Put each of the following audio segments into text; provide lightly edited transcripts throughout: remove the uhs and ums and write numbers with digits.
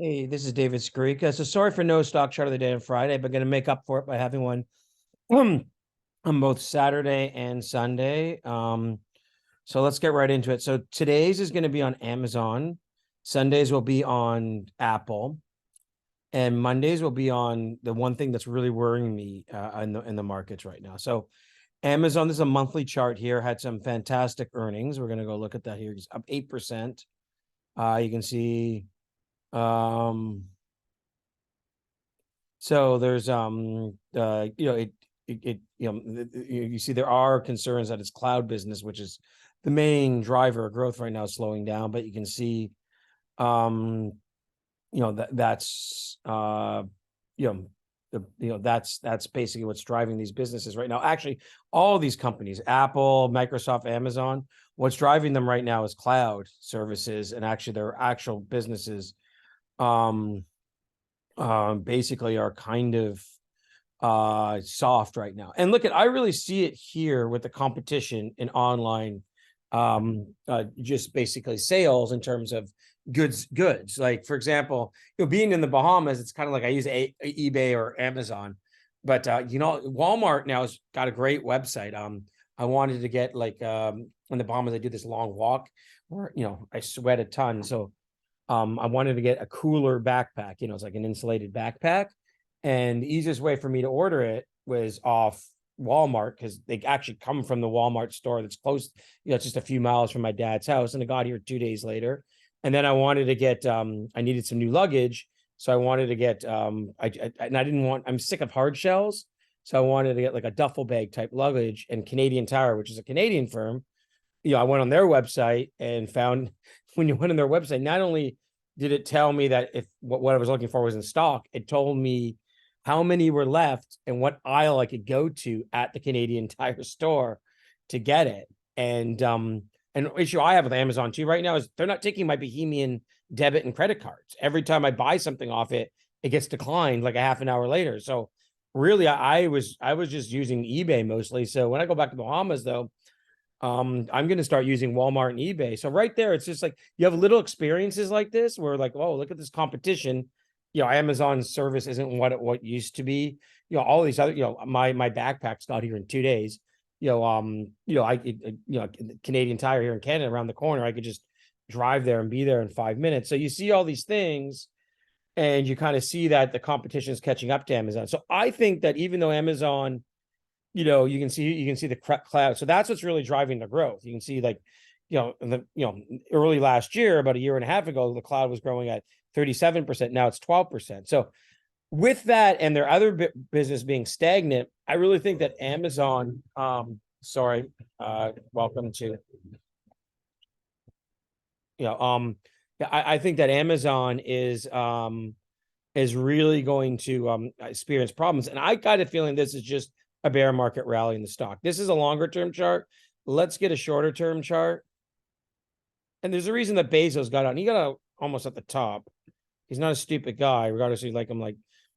Hey, this is David Skrika. So sorry for no stock chart of the day on Friday, but going to make up for it by having one on both Saturday and Sunday. So let's get right into it. So today's is going to be on Amazon. Sundays will be on Apple, and Mondays will be on the one thing that's really worrying me in the markets right now. So Amazon, this is a monthly chart here, had some fantastic earnings. We're going to go look at that here. It's up 8%. You can see so there's you see there are concerns that its cloud business, which is the main driver of growth right now, is slowing down. But you can see that's basically what's driving these businesses right now. Actually, all these companies, Apple, Microsoft, Amazon, what's driving them right now is cloud services, and actually their actual businesses basically are kind of soft right now. And look, I really see it here with the competition in online just basically sales in terms of goods. Like, for example, being in the Bahamas, it's kind of like I use eBay or Amazon, but Walmart now has got a great website. I wanted to get in the Bahamas, I do this long walk where I sweat a ton, so I wanted to get a cooler backpack. It's like an insulated backpack, and the easiest way for me to order it was off Walmart, because they actually come from the Walmart store that's close. It's just a few miles from my dad's house, and I got here 2 days later. And then I wanted to get, I needed some new luggage, so I wanted to get, I'm sick of hard shells, so I wanted to get like a duffel bag type luggage. And Canadian Tire, which is a Canadian firm, I went on their website and found, when you went on their website, not only did it tell me that if what I was looking for was in stock, it told me how many were left and what aisle I could go to at the Canadian Tire store to get it. And an issue I have with Amazon too right now is they're not taking my Bohemian debit and credit cards. Every time I buy something off it, it gets declined like a half an hour later. So really, I was just using eBay mostly. So when I go back to Bahamas, though, I'm going to start using Walmart and eBay. So right there, it's just like you have little experiences like this where, like, oh, look at this competition. Amazon's service isn't what it used to be. All these other, my backpacks got here in 2 days. Canadian Tire here in Canada around the corner, I could just drive there and be there in 5 minutes. So you see all these things, and you kind of see that the competition is catching up to Amazon. So I think that even though Amazon, you can see the cloud. So that's what's really driving the growth. You can see, like, early last year, about a year and a half ago, the cloud was growing at 37%. Now it's 12%. So with that and their other business being stagnant, I really think that Amazon, welcome to, I think that Amazon is really going to experience problems. And I got a feeling this is just a bear market rally in the stock. This is a longer term chart. Let's get a shorter term chart. And there's a reason that Bezos got out. And he got out almost at the top. He's not a stupid guy, regardless of like him. Like,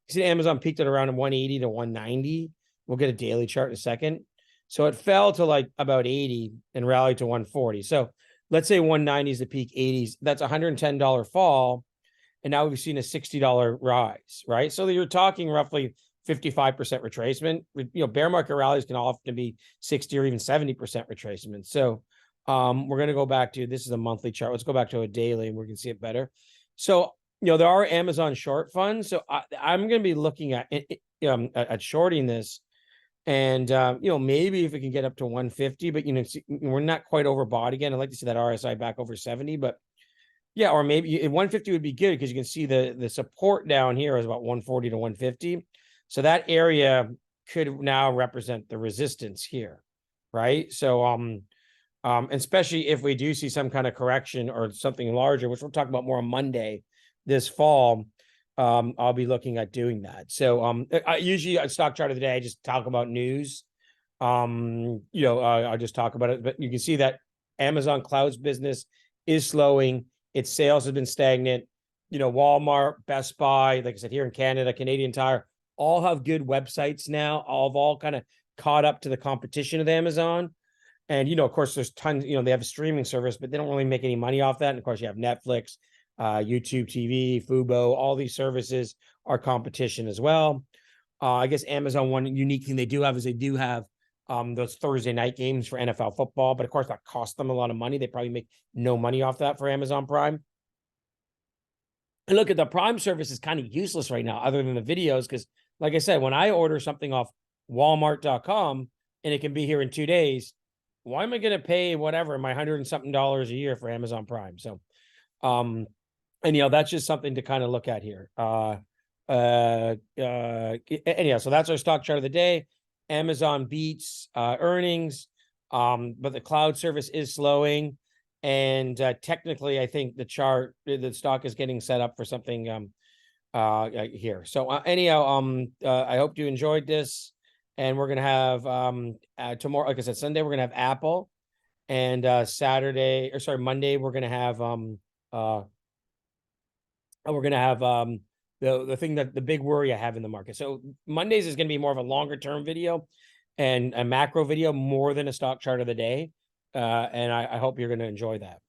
you see, Amazon peaked at around 180 to 190. We'll get a daily chart in a second. So it fell to like about 80 and rallied to 140. So let's say 190 is the peak, 80s. That's $110 fall. And now we've seen a $60 rise, right? So you're talking roughly 55% retracement. Bear market rallies can often be 60 or even 70% retracement. So we're going to go back to, this is a monthly chart. Let's go back to a daily and we can see it better. So, there are Amazon short funds. So I'm going to be looking at shorting this. And, maybe if we can get up to 150, but, we're not quite overbought again. I'd like to see that RSI back over 70, but yeah, or maybe 150 would be good, because you can see the support down here is about 140 to 150. So that area could now represent the resistance here, right? So, especially if we do see some kind of correction or something larger, which we'll talk about more on Monday this fall, I'll be looking at doing that. So, I usually a stock chart of the day, I just talk about news. I'll just talk about it, but you can see that Amazon Cloud's business is slowing. Its sales have been stagnant. Walmart, Best Buy, like I said, here in Canada, Canadian Tire, all have good websites now. All kind of caught up to the competition of Amazon. And, of course, there's tons, they have a streaming service, but they don't really make any money off that. And of course, you have Netflix, YouTube TV, Fubo, all these services are competition as well. I guess Amazon, one unique thing they do have is they do have those Thursday night games for NFL football, but of course that costs them a lot of money. They probably make no money off that for Amazon Prime. And look, at the Prime service is kind of useless right now, other than the videos, because like I said, when I order something off Walmart.com and it can be here in 2 days, why am I going to pay whatever my $100 and something a year for Amazon Prime? So, and that's just something to kind of look at here. Anyhow, so that's our stock chart of the day. Amazon beats earnings, but the cloud service is slowing. And technically, I think the stock is getting set up for something here. So anyhow, I hope you enjoyed this. And we're gonna have tomorrow, like I said, Sunday we're gonna have Apple, and Monday we're gonna have the thing that the big worry I have in the market. So Mondays is gonna be more of a longer term video and a macro video more than a stock chart of the day. And I hope you're gonna enjoy that.